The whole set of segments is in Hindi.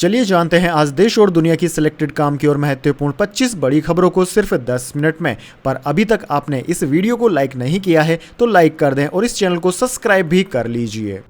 चलिए जानते हैं आज देश और दुनिया की सिलेक्टेड काम की और महत्वपूर्ण 25 बड़ी खबरों को सिर्फ 10 मिनट में। पर अभी तक आपने इस वीडियो को लाइक नहीं किया है तो लाइक कर दें और इस चैनल को सब्सक्राइब भी कर लीजिए।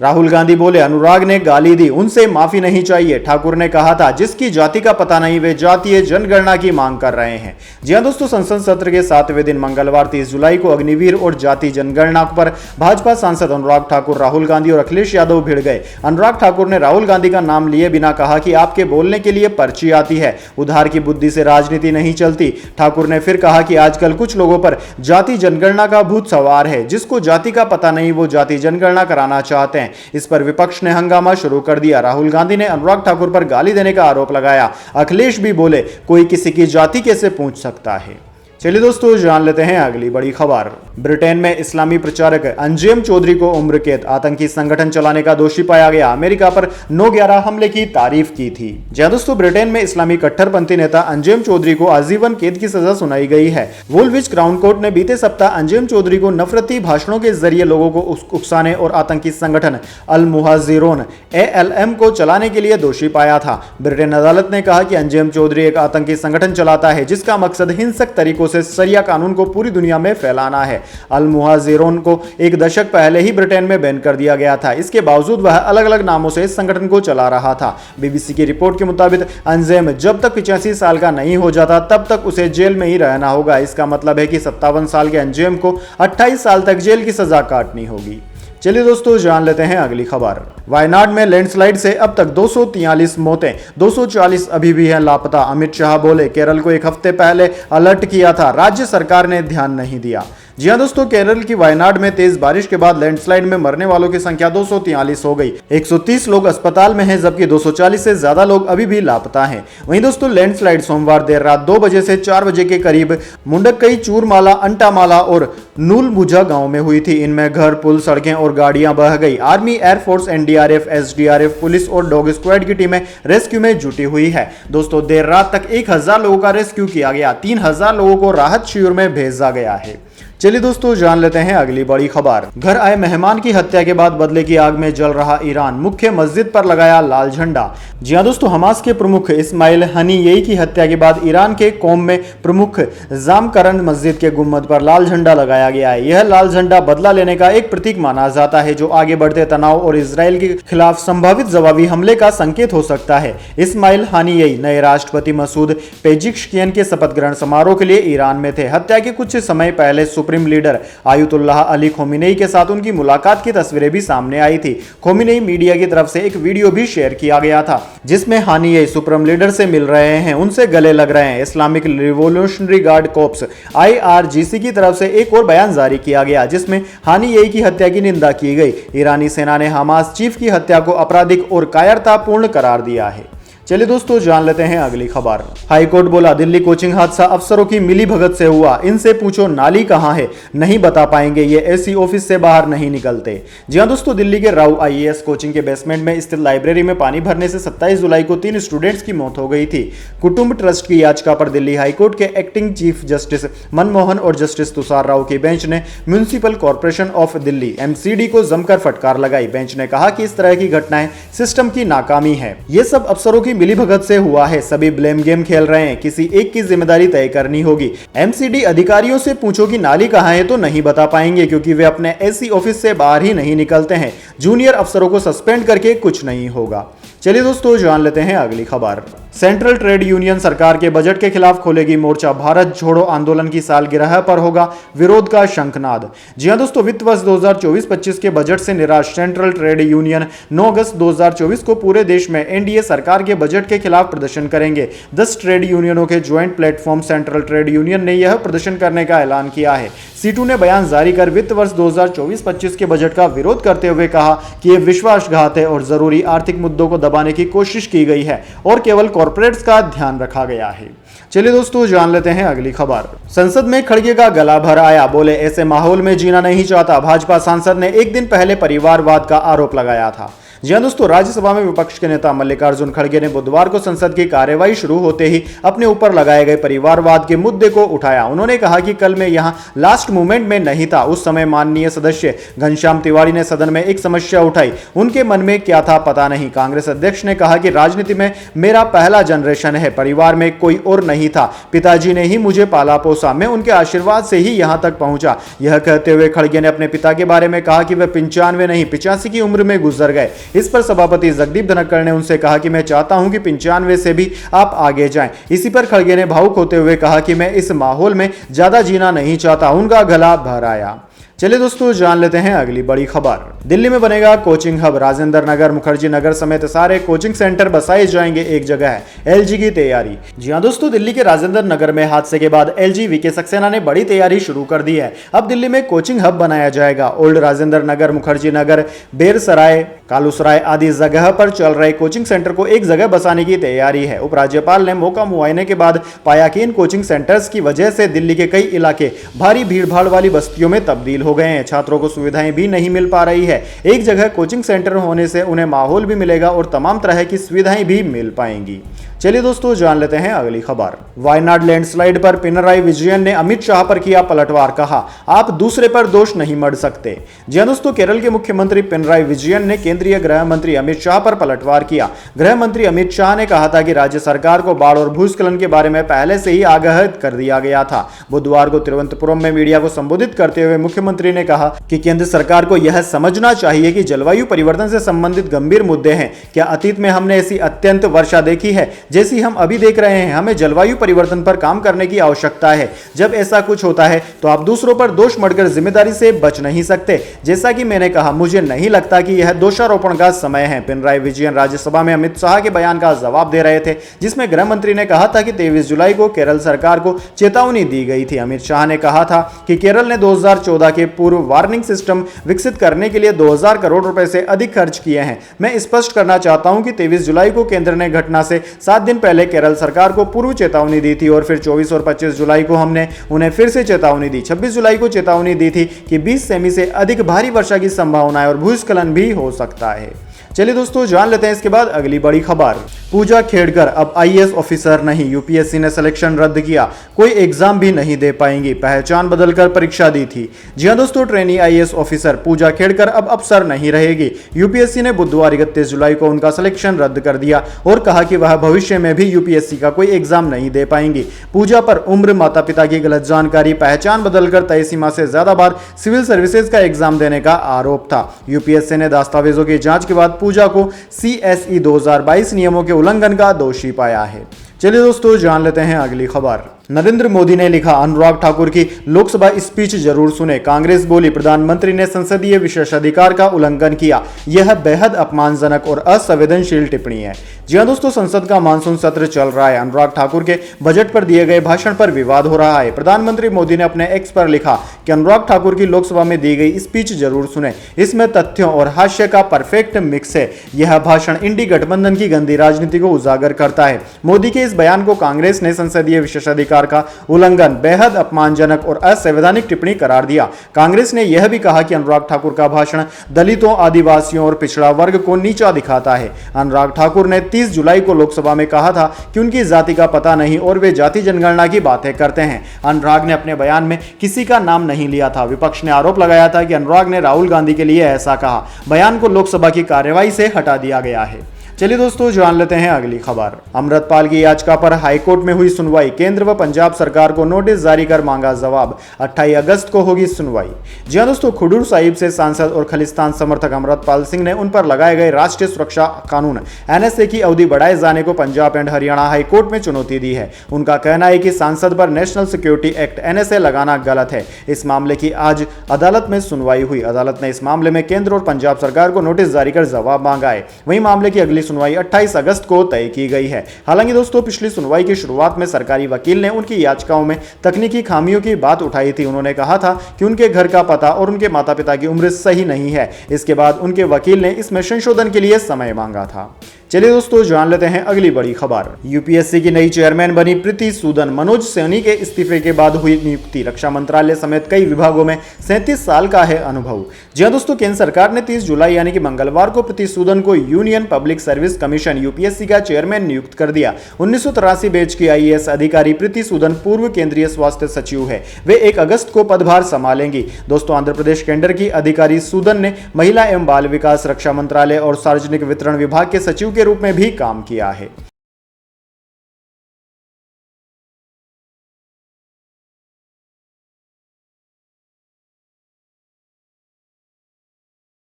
राहुल गांधी बोले, अनुराग ने गाली दी, उनसे माफी नहीं चाहिए। ठाकुर ने कहा था, जिसकी जाति का पता नहीं वे जातीय जनगणना की मांग कर रहे हैं। जी हां दोस्तों, संसद सत्र के 7वें दिन मंगलवार 30 जुलाई को अग्निवीर और जाति जनगणना पर भाजपा सांसद अनुराग ठाकुर, राहुल गांधी और अखिलेश यादव भिड़ गए। अनुराग ठाकुर ने राहुल गांधी का नाम लिए बिना कहा कि आपके बोलने के लिए पर्ची आती है, उधार की बुद्धि से राजनीति नहीं चलती। ठाकुर ने फिर कहा कि आजकल कुछ लोगों पर जाति जनगणना का भूत सवार है, जिसको जाति का पता नहीं वो जाति जनगणना कराना चाहते हैं। इस पर विपक्ष ने हंगामा शुरू कर दिया। राहुल गांधी ने अनुराग ठाकुर पर गाली देने का आरोप लगाया। अखिलेश भी बोले, कोई किसी की जाति कैसे पूछ सकता है। चलिए दोस्तों, जान लेते हैं अगली बड़ी खबर। ब्रिटेन में इस्लामी प्रचारक अंजुम चौधरी को उम्र कैद, आतंकी संगठन चलाने का दोषी पाया गया। अमेरिका पर 9/11 हमले की तारीफ की थी। जी दोस्तों, ब्रिटेन में इस्लामी कट्टरपंथी नेता अंजुम चौधरी को आजीवन कैद की सजा सुनाई गई है। वुलविच क्राउन कोर्ट ने बीते सप्ताह अंजुम चौधरी को नफरती भाषणों के जरिए लोगों को उकसाने और आतंकी संगठन अल मुहाजिरून ALM को चलाने के लिए दोषी पाया था। ब्रिटेन अदालत ने कहा कि अंजुम चौधरी एक आतंकी संगठन चलाता है, जिसका मकसद हिंसक तरीकों से शरिया कानून को पूरी दुनिया में फैलाना है। अल मुहाजिरून को एक दशक पहले ही ब्रिटेन में बैन कर दिया गया था। इसके बावजूद वह अलग अलग नामों से इस संगठन को चला रहा था। BBC की रिपोर्ट के मुताबिक अंजुम जब तक 85 साल का नहीं हो जाता तब तक उसे जेल में ही रहना होगा। इसका मतलब है कि 57 साल के अंजुम को 28 साल तक जेल की सजा काटनी होगी। चलिए दोस्तों, जान लेते हैं अगली खबर। वायनाड में लैंडस्लाइड से अब तक 243 मौतें, 240 अभी भी हैं लापता। अमित शाह बोले, केरल को एक हफ्ते पहले अलर्ट किया था, राज्य सरकार ने ध्यान नहीं दिया। जी हां दोस्तों, केरल की वायनाड में तेज बारिश के बाद लैंडस्लाइड में मरने वालों की संख्या 243 हो गई। 130 लोग अस्पताल में हैं, जबकि 240 से ज्यादा लोग अभी भी लापता हैं। वहीं दोस्तों, लैंडस्लाइड सोमवार देर रात 2 बजे से 4 बजे के करीब मुंडकई, चूरमाला, अंटामाला और नूलमुझा गांव में हुई थी। इनमें घर, पुल, सड़कें और गाड़ियां बह गई। Army, air force, NDRF, SDRF, police और डॉग स्क्वाड की टीमें रेस्क्यू में जुटी हुई है। दोस्तों, देर रात तक 1000 लोगों का रेस्क्यू किया गया। 3000 लोगों को राहत शिविर में भेजा गया है। चलिए दोस्तों, जान लेते हैं अगली बड़ी खबर। घर आए मेहमान की हत्या के बाद बदले की आग में जल रहा ईरान, मुख्य मस्जिद पर लगाया लाल झंडा। जी हां दोस्तों, हमास के प्रमुख इस्माइल हनीयेही की हत्या के बाद ईरान के कौम में प्रमुख जामकरन मस्जिद के गुम्बद पर लाल झंडा लगाया गया है। यह लाल झंडा बदला लेने का एक प्रतीक माना जाता है, जो आगे बढ़ते तनाव और इसराइल के खिलाफ संभावित जवाबी हमले का संकेत हो सकता है। इस्माइल हनीयेही नए राष्ट्रपति मसूद पेजिशकियन के शपथ ग्रहण समारोह के लिए ईरान में थे। हत्या के कुछ समय पहले supreme leader Ayatollah Ali Khomeini के साथ उनकी मुलाकात की तस्वीरें भी सामने आई थी। खोमेनी मीडिया की तरफ से एक वीडियो भी शेयर किया गया था, जिसमें हानिये सुप्रीम लीडर से मिल रहे हैं, उनसे गले लग रहे हैं। Islamic revolutionary guard corps IRGC की तरफ से एक और बयान जारी किया गया, जिसमें हानिये की हत्या की निंदा की गई। ईरानी सेना ने हमास चीफ की हत्या को आपराधिक और कायरतापूर्ण करार दिया है। चलिए दोस्तों, जान लेते हैं अगली खबर। हाईकोर्ट बोला, दिल्ली कोचिंग हादसा अफसरों की मिली भगत से हुआ, इनसे पूछो नाली कहां है, नहीं बता पाएंगे, ये ऐसी ऑफिस से बाहर नहीं निकलते। जी हां दोस्तों, दिल्ली के राव IAS कोचिंग के बेसमेंट में स्थित लाइब्रेरी में पानी भरने से 27 जुलाई को 3 स्टूडेंट्स की मौत हो गई थी। कुटुंब ट्रस्ट की याचिका पर दिल्ली हाईकोर्ट के एक्टिंग चीफ जस्टिस मनमोहन और जस्टिस तुषार राव की बेंच ने municipal corporation of Delhi MCD को जमकर फटकार लगाई। बेंच ने कहा कि इस तरह की घटनाएं सिस्टम की नाकामी है, ये सब अफसरों की मिली भगत से हुआ है, सभी ब्लेम गेम खेल रहे हैं, किसी एक की जिम्मेदारी तय करनी होगी। MCD अधिकारियों से पूछो कि नाली कहां है तो नहीं बता पाएंगे, क्योंकि वे अपने ऐसी ऑफिस से बाहर ही नहीं निकलते हैं। जूनियर अफसरों को सस्पेंड करके कुछ नहीं होगा। चलिए दोस्तों, जान लेते हैं अगली खबर। सेंट्रल ट्रेड यूनियन सरकार के बजट के खिलाफ खोलेगी मोर्चा, भारत छोड़ो आंदोलन की सालगिरह पर होगा विरोध का शंखनाद। जी हां दोस्तों, वित्त वर्ष 2024-25 के बजट से निराश सेंट्रल ट्रेड यूनियन 9 अगस्त 2024 को पूरे देश में NDA सरकार के बजट के खिलाफ प्रदर्शन करेंगे। 10 ट्रेड यूनियनों के joint platform central trade union ने यह प्रदर्शन करने का ऐलान किया है। सीटू ने बयान जारी कर वित्त वर्ष 2024-25 के बजट का विरोध करते हुए कहा कि यह विश्वासघात है और जरूरी आर्थिक मुद्दों को दबाने की कोशिश की गई है और केवल कॉर्पोरेट्स का ध्यान रखा गया है। चलिए दोस्तों, जान लेते हैं अगली खबर। संसद में खड़गे का गला भर आया, बोले ऐसे माहौल में जीना नहीं चाहता। भाजपा सांसद ने एक दिन पहले परिवारवाद का आरोप लगाया था। जी हां दोस्तों, राज्यसभा में विपक्ष के नेता मल्लिकार्जुन खड़गे ने बुधवार को संसद की कार्यवाही शुरू होते ही अपने ऊपर लगाए गए परिवारवाद के मुद्दे को उठाया। उन्होंने कहा कि कल मैं यहां लास्ट मूवमेंट में नहीं था। उस समय माननीय सदस्य घनश्याम तिवारी ने सदन में एक समस्या उठाई। उनके मन में क्या था पता नहीं। कांग्रेस अध्यक्ष ने कहा कि राजनीति में मेरा पहला जनरेशन है, परिवार में कोई और नहीं था। पिताजी ने ही मुझे पाला पोसा, मैं उनके आशीर्वाद से ही यहां तक पहुंचा। यह कहते हुए खड़गे ने अपने पिता के बारे में कहा कि वह 95 नहीं 85 की उम्र में गुजर गए। इस पर सभापति जगदीप धनखड़ ने उनसे कहा कि मैं चाहता हूं कि 95 से भी आप आगे जाएं। इसी पर खड़गे ने भावुक होते हुए कहा कि मैं इस माहौल में ज्यादा जीना नहीं चाहता। उनका गला भर आया। चलिए दोस्तों, जान लेते हैं अगली बड़ी खबर। दिल्ली में बनेगा कोचिंग हब। राजेंद्र नगर, मुखर्जी नगर समेत सारे कोचिंग सेंटर बसाए जाएंगे एक जगह है। एलजी की तैयारी। जी हां दोस्तों, दिल्ली के राजेंद्र नगर में हादसे के बाद एलजी वीके सक्सेना ने बड़ी तैयारी शुरू कर दी है। अब दिल्ली में कोचिंग हब बनाया जाएगा। ओल्ड राजेंद्र नगर, मुखर्जी नगर, बेरसराय, कालूसराय आदि जगह पर चल रहे कोचिंग सेंटर को एक जगह बसाने की तैयारी है। उपराज्यपाल ने मौका मुआयने के बाद पाया कि इन कोचिंग सेंटर्स की वजह से दिल्ली के कई इलाके भारी भीड़भाड़ वाली बस्तियों में तब्दील हो गए हैं। छात्रों को सुविधाएं भी नहीं मिल पा रही है। एक जगह कोचिंग सेंटर होने से उन्हें माहौल भी मिलेगा और तमाम तरह की सुविधाएं भी मिल पाएंगी। चलिए दोस्तों, जान लेते हैं अगली खबर। वायनाड लैंडस्लाइड पर पिनराई विजयन ने अमित शाह पर किया पलटवार। कहा, आप दूसरे पर दोष नहीं मढ़ सकते। जी हां दोस्तों, केरल के मुख्यमंत्री पिनराई विजयन ने केंद्रीय गृह मंत्री अमित शाह पर पलटवार किया। गृह मंत्री अमित शाह ने कहा था कि राज्य सरकार को बाढ़ और भूस्खलन के बारे में पहले से ही आगाह कर दिया गया था। बुधवार को तिरुवनंतपुरम में मीडिया को संबोधित करते हुए मुख्यमंत्री ने कहा कि केंद्र सरकार को यह समझना चाहिए कि जलवायु परिवर्तन से संबंधित गंभीर मुद्दे हैं। क्या अतीत में हमने ऐसी अत्यंत वर्षा देखी है जैसी हम अभी देख रहे हैं? हमें जलवायु परिवर्तन पर काम करने की आवश्यकता है। जब ऐसा कुछ होता है तो आप दूसरों पर दोष मढ़कर जिम्मेदारी से बच नहीं सकते। जैसा कि मैंने कहा, मुझे नहीं लगता कि यह दोषारोपण का समय है। पिनराई विजयन राज्यसभा में अमित शाह के बयान का जवाब दे रहे थे, जिसमें गृह मंत्री ने कहा था कि 23 जुलाई को केरल सरकार को चेतावनी दी गई थी। अमित शाह ने कहा था कि केरल ने 2014 के पूर्व वार्निंग सिस्टम विकसित करने के लिए 2000 करोड़ रुपए से अधिक खर्च किए हैं। मैं स्पष्ट करना चाहता हूं कि 23 जुलाई को केंद्र ने घटना से 7 दिन पहले केरल सरकार को पूर्व चेतावनी दी थी और फिर 24 और 25 जुलाई को हमने उन्हें फिर से चेतावनी दी। 26 जुलाई को चेतावनी दी थी कि 20 सेमी से अधिक भारी वर्षा की संभावना है और भूस्खलन भी हो सकता है। चलिए दोस्तों, जान लेते हैं इसके बाद अगली बड़ी खबर। पूजा खेड़कर अब आईएएस ऑफिसर नहीं, यूपीएससी ने सिलेक्शन रद्द किया। कोई एग्जाम भी नहीं दे पाएंगी, पहचान बदलकर परीक्षा दी थी। जी हां दोस्तों, ट्रेनी आईएएस ऑफिसर पूजा खेड़कर अब अफसर नहीं रहेगी। यूपीएससी ने बुधवार 31 जुलाई को उनका सिलेक्शन रद्द कर दिया और कहा कि वह भविष्य में भी यूपीएससी का कोई एग्जाम नहीं दे पाएंगी। पूजा पर उम्र, माता पिता की गलत जानकारी, पहचान बदलकर तय सीमा से ज्यादा बार सिविल सर्विसेज का एग्जाम देने का आरोप था। यूपीएससी ने दस्तावेजों की जांच के बाद पूजा को सीएसई 2022 नियमों के उल्लंघन का दोषी पाया है। चलिए दोस्तों, जान लेते हैं अगली खबर। नरेंद्र मोदी ने लिखा, अनुराग ठाकुर की लोकसभा स्पीच जरूर सुने। कांग्रेस बोली, प्रधानमंत्री ने संसदीय विशेषाधिकार का उल्लंघन किया। यह बेहद अपमानजनक और असंवेदनशील टिप्पणी है। जी हां दोस्तों, संसद का मानसून सत्र चल रहा है। अनुराग ठाकुर के बजट पर दिए गए भाषण पर विवाद हो रहा है। प्रधानमंत्री मोदी ने अपने एक्स पर लिखा कि अनुराग ठाकुर की लोकसभा में दी गई स्पीच जरूर सुने। इसमें तथ्यों और हास्य का परफेक्ट मिक्स है। यह भाषण इंडी गठबंधन की गंदी राजनीति को उजागर करता है। मोदी के इस बयान को कांग्रेस ने संसदीय विशेषाधिकार का उल्लंघन, बेहद अपमानजनक और असंवैधानिक टिप्पणी करार दिया। कांग्रेस ने यह भी कहा कि अनुराग ठाकुर का भाषण दलितों, आदिवासियों और पिछड़ा वर्ग को नीचा दिखाता है। अनुराग ठाकुर ने 30 जुलाई को लोकसभा में कहा था कि उनकी जाति का पता नहीं और वे जाति जनगणना की बातें करते हैं। अनुराग ने अपने बयान में किसी का नाम नहीं लिया था। विपक्ष ने आरोप लगाया था कि अनुराग ने राहुल गांधी के लिए ऐसा कहा। बयान को लोकसभा की कार्यवाही से हटा दिया गया है। चलिए दोस्तों, जान लेते हैं अगली खबर। अमृतपाल की याचिका पर हाईकोर्ट में हुई सुनवाई। केंद्र व पंजाब सरकार को नोटिस जारी कर मांगा जवाब। 28 अगस्त को होगी सुनवाई। जी हां दोस्तों, खडूर साहिब से सांसद और खालिस्तान समर्थक अमृतपाल सिंह ने उन पर लगाए गए राष्ट्रीय सुरक्षा कानून एनएसए की अवधि बढ़ाए जाने को पंजाब एंड हरियाणा हाईकोर्ट में चुनौती दी है। उनका कहना है कि सांसद पर नेशनल सिक्योरिटी एक्ट एनएसए लगाना गलत है। इस मामले की आज अदालत में सुनवाई हुई। अदालत ने इस मामले में केंद्र और पंजाब सरकार को नोटिस जारी कर जवाब मांगा है। वहीं मामले की अगली सुनवाई 28 अगस्त को तय की गई है। हालांकि दोस्तों, पिछली सुनवाई की शुरुआत में सरकारी वकील ने उनकी याचिकाओं में तकनीकी खामियों की बात उठाई थी। उन्होंने कहा था कि उनके घर का पता और उनके माता पिता की उम्र सही नहीं है। इसके बाद उनके वकील ने इसमें संशोधन के लिए समय मांगा था। चलिए दोस्तों जान लेते हैं अगली बड़ी खबर। यूपीएससी की नई चेयरमैन बनी प्रीति सूदन। मनोज सैनी के इस्तीफे के बाद हुई नियुक्ति। रक्षा मंत्रालय समेत कई विभागों में 37 साल का है अनुभव। जी हां दोस्तों, केंद्र सरकार ने 30 जुलाई यानी कि मंगलवार को प्रीति सूदन को union public service commission UPSC का चेयरमैन नियुक्त कर दिया। 1983 बैच की आईएएस अधिकारी प्रीति सूदन पूर्व केंद्रीय स्वास्थ्य सचिव है। वे 1 अगस्त को पदभार संभालेंगी। दोस्तों, आंध्र प्रदेश कैडर की अधिकारी सूदन ने महिला एवं बाल विकास, रक्षा मंत्रालय और सार्वजनिक वितरण विभाग के सचिव के रूप में भी काम किया है।